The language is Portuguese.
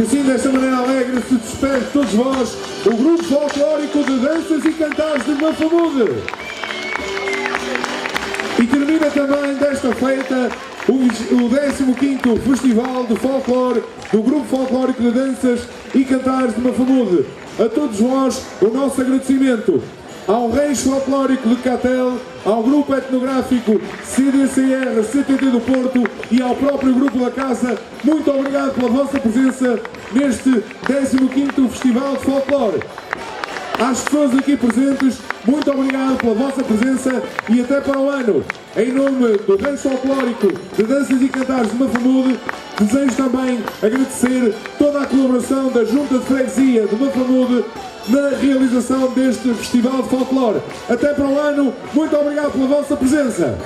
assim, desta maneira alegre, se despede de todos vós o Grupo Folclórico de Danças e Cantares de Mafamude. E termina também desta feita o 15º Festival de Folclore do Grupo Folclórico de Danças e Cantares de Mafamude. A todos vós o nosso agradecimento. Ao Reis Folclórico de Catel, ao Grupo Etnográfico CDCR CTT do Porto e ao próprio Grupo da Casa, muito obrigado pela vossa presença neste 15º Festival de Folclore. Às pessoas aqui presentes, muito obrigado pela vossa presença e até para o ano. Em nome do Reis Folclórico de Danças e Cantares de Mafamude, desejo também agradecer toda a colaboração da Junta de Freguesia de Mafamude na realização deste Festival de Folclore. Até para o ano, muito obrigado pela vossa presença.